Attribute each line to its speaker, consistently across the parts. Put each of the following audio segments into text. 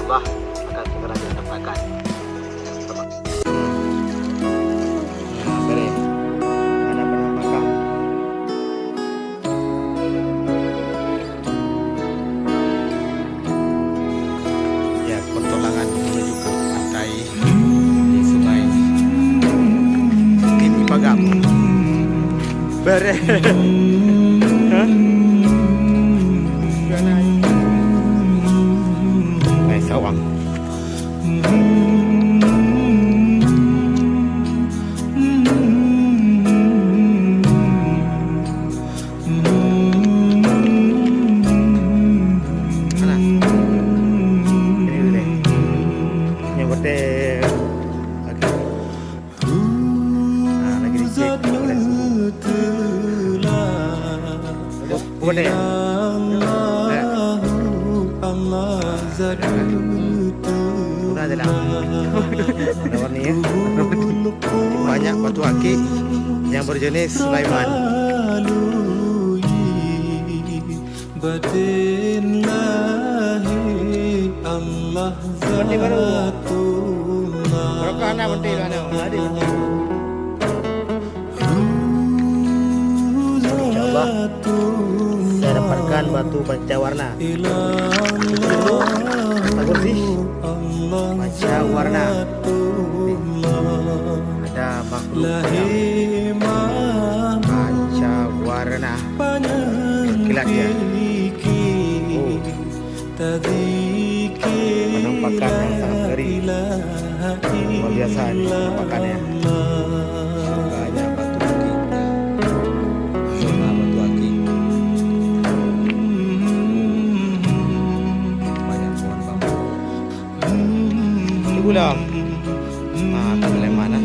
Speaker 1: Allah akan segera ditemukan. Beri ada penampakan. Ya, pertolongan menuju ke pantai di sungai ini Pagam. Beri. Sawang. Mana? Ini dulu deh. Yang hotel. Oke. Nah, lagi dicek oleh suhu. Hotel. Udah ada lah. Ada warnanya. Banyak batu akik yang berjenis Sulaiman. Bentik baru. Berapa anak bentik mana? Ada bentik. Insyaallah saya dapatkan batu pancawarna. Bagus sih. Pancawarna. Ada makhluk pancawarna. Kilat ya. Penampakan yang sangat ngeri. Luar biasa ini penampakannya. Banyak batu akik. Zona batu akik. Banyak pohon bambu. Ini belum. Nah, tak boleh mana.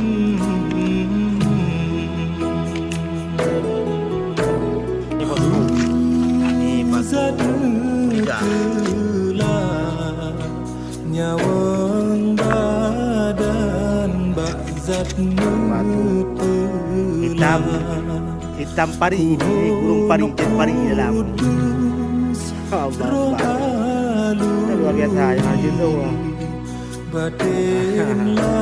Speaker 1: Ini batu. Ini batu. Tiga. Nyawang badan batu hitam pari, burung pari, jet pari di dalam. Allah, luar biasa yang ada itu. Berkilau.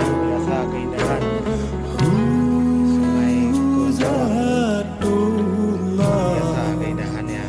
Speaker 1: Biasa keindahan sungai Gonzawa. Biasa keindahannya.